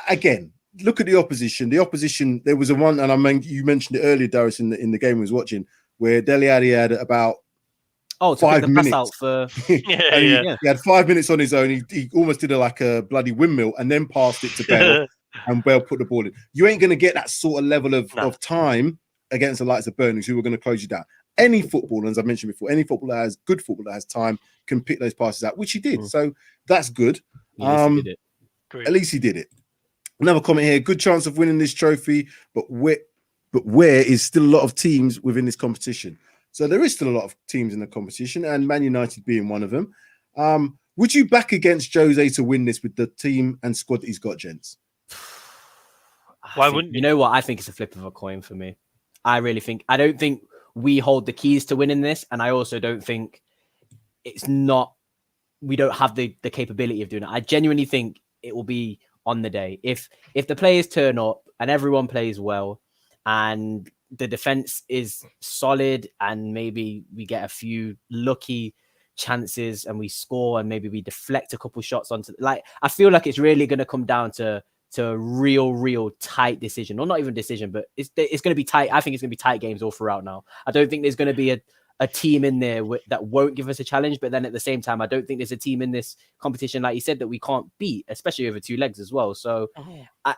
Again, look at the opposition. The opposition, there was a one, and you mentioned it earlier, Darius, in the game we was watching, where Dele Alli had about 5 minutes. Out for... He had 5 minutes on his own. He almost did like a bloody windmill and then passed it to Bale, and Bale put the ball in. You ain't going to get that sort of level of time against the likes of Burnley, who are going to close you down. Any footballer, as I mentioned before, any footballer that has good football that has time can pick those passes out, which he did. So that's good. At least he did it. Another comment here. Good chance of winning this trophy, but where is still a lot of teams within this competition? So there is still a lot of teams in the competition, and Man United being one of them. Would you back against Jose to win this with the team and squad that he's got, gents? Why wouldn't you? Know what? I think it's a flip of a coin for me. I don't think we hold the keys to winning this, and I also don't think we don't have the capability of doing it. I genuinely think it will be on the day. If the players turn up and everyone plays well and the defense is solid and maybe we get a few lucky chances and we score and maybe we deflect a couple shots onto, like, I feel like it's really going to come down to a real tight decision, or not even decision, but it's going to be tight. I think it's going to be tight games all throughout now. I don't think there's going to be a team in there that won't give us a challenge, but then at the same time, I don't think there's a team in this competition, like you said, that we can't beat, especially over 2 legs as well. So I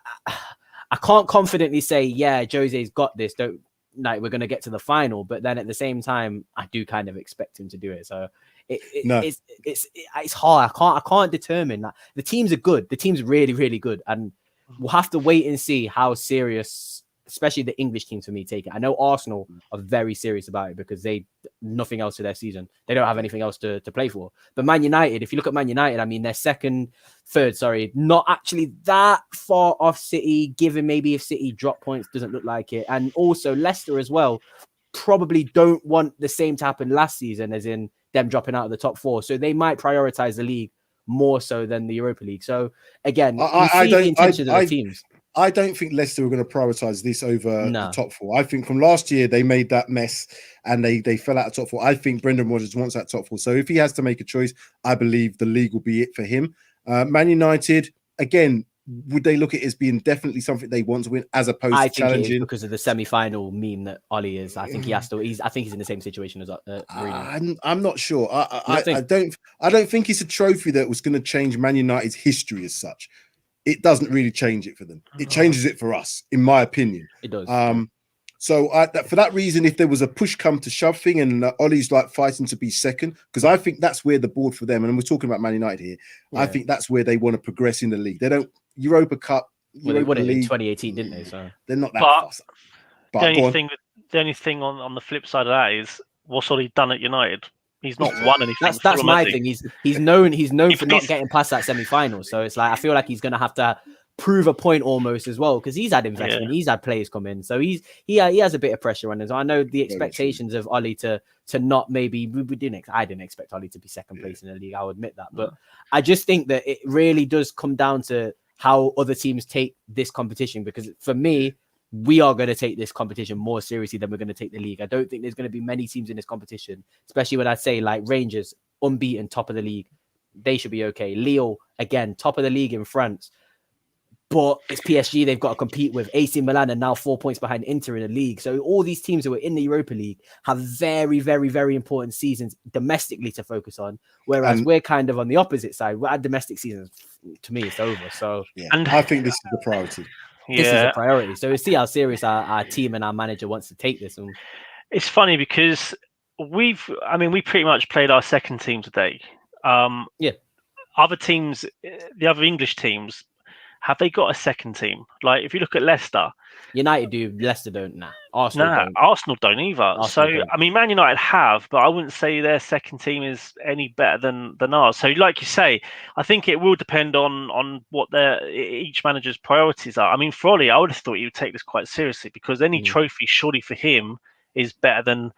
can't confidently say, yeah, Jose's got this. Don't, like, we're going to get to the final, but then at the same time, I do kind of expect him to do it. So it's hard. I can't determine that. The teams are good. The team's really good, and we'll have to wait and see how serious, especially the English teams for me, take it. I know Arsenal are very serious about it because they nothing else to their season. They don't have anything else to play for. But Man United, if you look at Man United, I mean, they're third, not actually that far off City, given maybe if City drop points, doesn't look like it. And also Leicester as well, probably don't want the same to happen last season, as in them dropping out of the top 4. So they might prioritize the league more so than the Europa League. So again, the intentions of the teams. I don't think Leicester are going to prioritize this over the top 4. I think from last year they made that mess and they fell out of top 4. I think Brendan Rodgers wants that top 4. So if he has to make a choice, I believe the league will be it for him. Man United, again, would they look at it as being definitely something they want to win as opposed to challenging? It is because of the semi-final meme that Ollie is. I think he has to. I think he's in the same situation as I'm not sure. I don't think it's a trophy that was going to change Man United's history as such. It doesn't really change it for them. It changes it for us, in my opinion. It does. So for that reason, if there was a push come to shove thing and Ollie's like fighting to be second, because I think that's where the board for them, and we're talking about Man United here, I think that's where they want to progress in the league. They don't Europa Cup. Well, they won it in 2018, didn't they? So they're not that fast. But the only thing on the flip side of that is what's Ollie done at United? He's not won anything. That's my thing. He's known for not getting past that semi-final. So it's like I feel like he's going to have to prove a point almost as well, because he's had investment, he's had players come in, so he has a bit of pressure on him. So I know the expectations of Ollie to not maybe I didn't expect Ollie to be second place in the league. I'll admit that, but I just think that it really does come down to how other teams take this competition, because for me, we are going to take this competition more seriously than we're going to take the league. I don't think there's going to be many teams in this competition, especially when I say like Rangers, unbeaten, top of the league. They should be okay. Lille, again, top of the league in France. But it's PSG they've got to compete with. AC Milan are now 4 points behind Inter in the league. So all these teams who are in the Europa League have very, very, very important seasons domestically to focus on. Whereas we're kind of on the opposite side. Our domestic seasons, to me, it's over. So and I think this is the priority. This is a priority. So we see how serious our team and our manager wants to take this. And it's funny because we pretty much played our second team today. Other teams, the other English teams, have they got a second team? Like if you look at Leicester, United do, Leicester don't. Arsenal don't either. Man United have, but I wouldn't say their second team is any better than ours. So, like you say, I think it will depend on what each manager's priorities are. I mean, for Ollie, I would have thought he would take this quite seriously, because any trophy, surely for him, is better than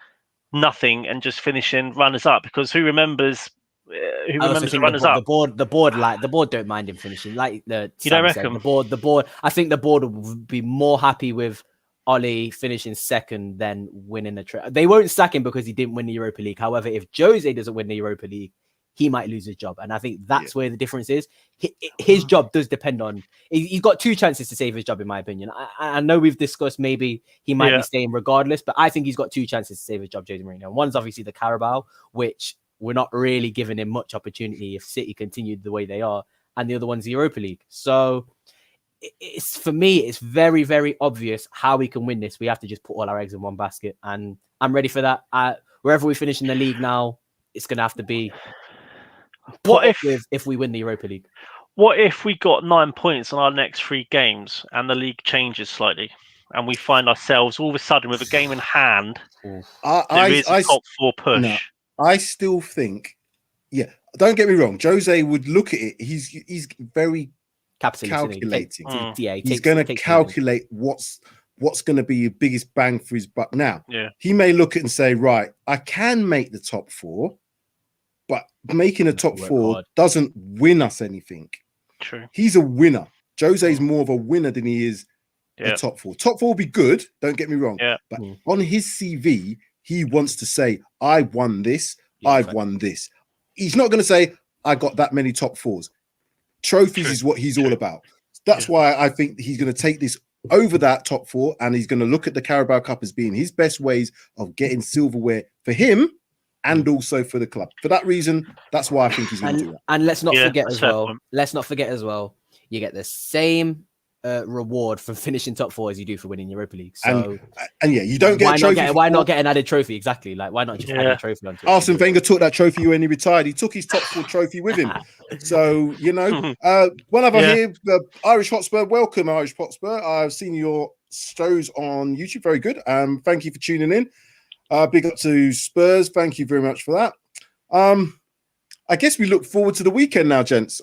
nothing and just finishing runners up. Because who remembers the runners up? The board don't mind him finishing. Like you don't reckon? The board. I think the board would be more happy with Ollie finishing second than winning the trophy. They won't sack him because he didn't win the Europa League. However, if Jose doesn't win the Europa League, he might lose his job. And I think that's where the difference is. His job does depend on. He's got 2 chances to save his job, in my opinion. I know we've discussed maybe he might be staying regardless, but I think he's got 2 chances to save his job, Jose Mourinho. One's obviously the Carabao, which we're not really giving him much opportunity if City continued the way they are. And the other one's the Europa League. So for me, it's very, very obvious how we can win this. We have to just put all our eggs in one basket. And I'm ready for that. Wherever we finish in the league now, it's going to have to be if we win the Europa League. What if we got 9 points on our next 3 games and the league changes slightly and we find ourselves all of a sudden with a game in hand? There is a top 4 push. No. I still think, don't get me wrong. Jose would look at it. He's very calculating. He's going to calculate what's going to be the biggest bang for his buck. Now, he may look at it and say, right, I can make the top 4, but making a top 4 doesn't win us anything. True. He's a winner. Jose's more of a winner than he is Yeah. a top four. Top four will be good, don't get me wrong. Yeah. But on his CV, he wants to say, I won this, I've won this. He's not going to say, I got that many top fours. Trophies is what he's all about. That's why I think he's going to take this over that top four, and he's going to look at the Carabao Cup as being his best ways of getting silverware for him and also for the club. For that reason, that's why I think he's going to do that. And let's not forget as well. Let's not forget as well. You get the same reward from finishing top four as you do for winning Europa League. So and yeah, you don't get a trophy. Why not get an added trophy? Exactly. Like, why not just add a trophy onto it? Arsene Wenger took that trophy when he retired. He took his top four trophy with him. So, you know, one other here, the Irish Hotspur. Welcome, Irish Hotspur. I've seen your shows on YouTube. Very good. Thank you for tuning in. Big up to Spurs. Thank you very much for that. I guess we look forward to the weekend now, gents.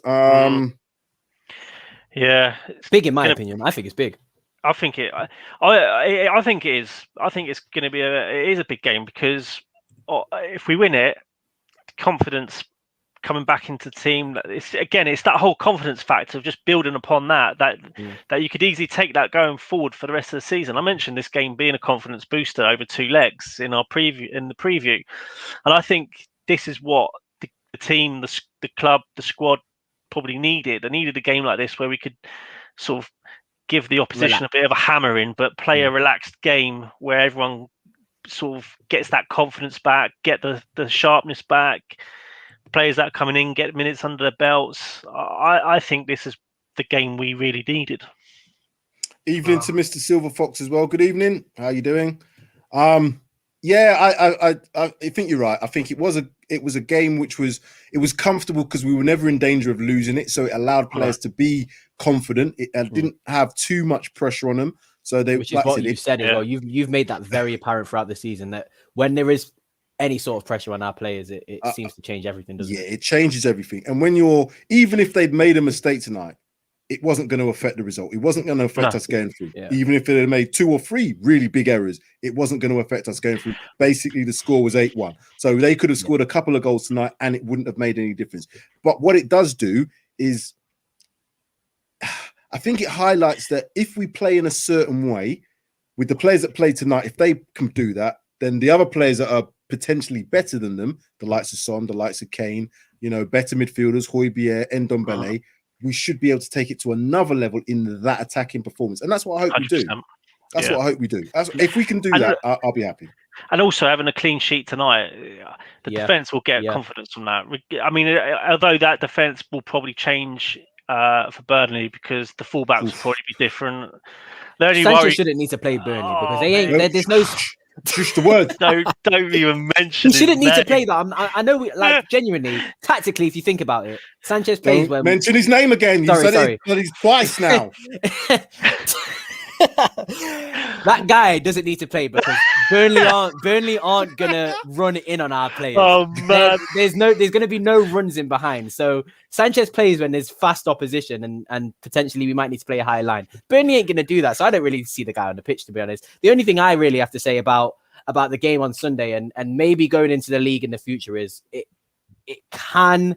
Yeah, it's big in my opinion. I think it's big. I think it. I think it is. I think it's going to be it is a big game because if we win it, confidence coming back into the team. It's that whole confidence factor of just building upon that you could easily take that going forward for the rest of the season. I mentioned this game being a confidence booster over 2 legs in the preview, and I think this is what the team, the club, the squad probably needed. I needed a game like this where we could sort of give the opposition a bit of a hammering, but play a relaxed game where everyone sort of gets that confidence back, get the sharpness back. Players that are coming in get minutes under their belts. I think this is the game we really needed. Evening to Mr. Silver Fox as well. Good evening. How are you doing? I think you're right. I think it was a game which was comfortable because we were never in danger of losing it. So it allowed players to be confident. It didn't have too much pressure on them. So which is what you said as well. You've made that very apparent throughout the season that when there is any sort of pressure on our players, it seems to change everything, doesn't it? Yeah, it changes everything. And when even if they'd made a mistake tonight, it wasn't going to affect the result. It wasn't going to affect us going through. Yeah. Even if they had made 2 or 3 really big errors, it wasn't going to affect us going through. Basically, the score was 8-1. So they could have scored a couple of goals tonight and it wouldn't have made any difference. But what it does do is, I think it highlights that if we play in a certain way, with the players that played tonight, if they can do that, then the other players that are potentially better than them, the likes of Son, the likes of Kane, better midfielders, Højbjerg, Ndombele, we should be able to take it to another level in that attacking performance. And that's what I hope 100%. We do. That's what I hope we do. If we can do that, I'll be happy. And also having a clean sheet tonight, the defence will get confidence from that. I mean, although that defence will probably change for Burnley because the fullbacks will probably be different. Sanchez shouldn't need to play Burnley because there's no... Just the word. Don't even mention. He shouldn't need to play that. I know, genuinely, tactically, if you think about it, Sanchez plays when mention his name again. You said it twice now. That guy doesn't need to play because Burnley aren't gonna run in on our players. Oh man, there's gonna be no runs in behind. So Sanchez plays when there's fast opposition and potentially we might need to play a high line. Burnley ain't gonna do that. So I don't really see the guy on the pitch, to be honest. The only thing I really have to say about the game on Sunday and maybe going into the league in the future is it can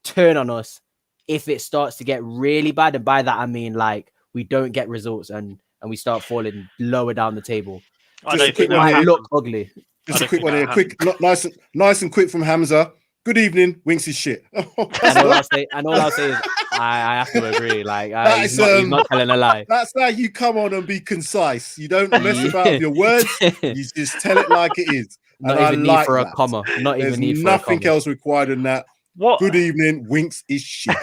turn on us if it starts to get really bad. And by that I mean like we don't get results and we start falling lower down the table. It might look ugly. Just a quick one here. Quick, nice and quick from Hamza. Good evening. Winks is shit. And all I'll say is I have to agree. Like he's not telling a lie. That's how you come on and be concise. You don't mess about with your words. You just tell it like it is. Not even need for a comma. Not even need for a comma. There's nothing else required than that. What? Good evening. Winks is shit.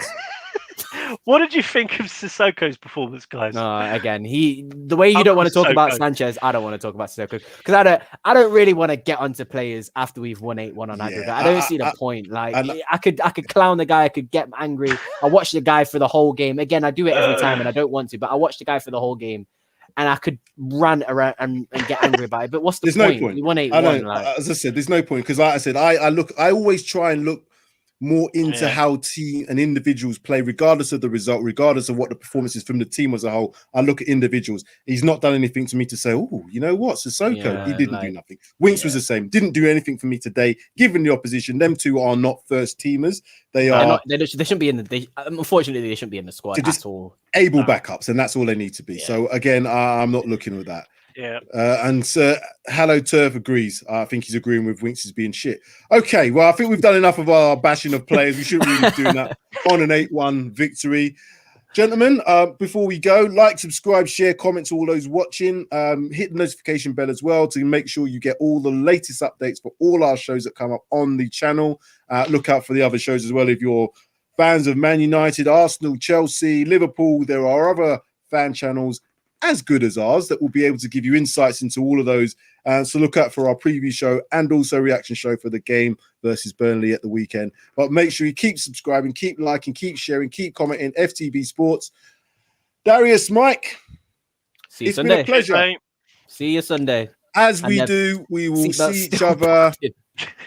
What did you think of Sissoko's performance, guys? Again, the way you don't want to talk about Sanchez, I don't want to talk about Sissoko because I don't really want to get onto players after we've won 8-1 on aggregate. I don't see the point. Like I could clown the guy, I could get angry. I watch the guy for the whole game. Again, I do it every time and I don't want to, but I watch the guy for the whole game and I could rant around and get angry about it. But what's the point? No point. We won 8-1. As I said, there's no point because like I said, I always try and look more into how team and individuals play, regardless of the result, regardless of what the performance is from the team as a whole. I look at individuals. He's not done anything to me to say, oh, you know what, Sissoko, he didn't do nothing. Winks was the same. Didn't do anything for me today, given the opposition. Them two are not first teamers. They are not, they shouldn't be in the. Unfortunately, they shouldn't be in the squad at all. Able backups, and that's all they need to be. So again, I'm not looking at that. Yeah. And Hello Turf agrees. I think he's agreeing with Winks as being shit. Okay, well, I think we've done enough of our bashing of players. We shouldn't really be doing that on an 8-1 victory. Gentlemen, before we go, like, subscribe, share, comment to all those watching. Hit the notification bell as well to make sure you get all the latest updates for all our shows that come up on the channel. Look out for the other shows as well. If you're fans of Man United, Arsenal, Chelsea, Liverpool, there are other fan channels as good as ours that will be able to give you insights into all of those. So look out for our preview show and also reaction show for the game versus Burnley at the weekend. But make sure you keep subscribing, keep liking, keep sharing, keep commenting. FTB Sports. Darius, Mike, See you it's Sunday. been a pleasure. See you Sunday. As we do, we will see each other.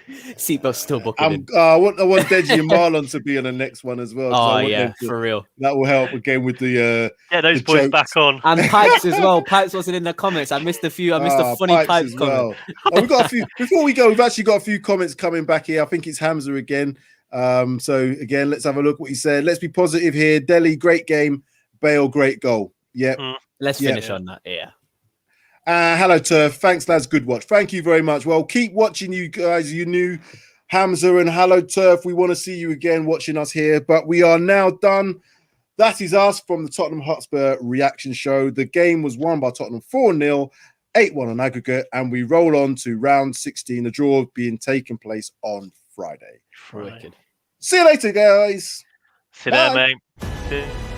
Seatbelt's still booking. I want Deji and Marlon to be on the next one as well. Oh yeah, for real. That will help again with the get those boys jokes back on. And Pipes as well. Pipes wasn't in the comments. I missed a few. I missed a funny Pipes comment. Oh, we've got a few. Before we go, we've actually got a few comments coming back here. I think it's Hamza again. So again, let's have a look what he said. Let's be positive here. Delhi, great game. Bale, great goal. Yeah. Let's finish on that. Yeah. Hello, Turf. Thanks, lads. Good watch. Thank you very much. Well, keep watching, you guys. You knew Hamza and Hello, Turf. We want to see you again watching us here, but we are now done. That is us from the Tottenham Hotspur Reaction Show. The game was won by Tottenham 4-0, 8-1 on aggregate, and we roll on to round 16, the draw being taken place on Friday. Wicked. See you later, guys. See you there, mate.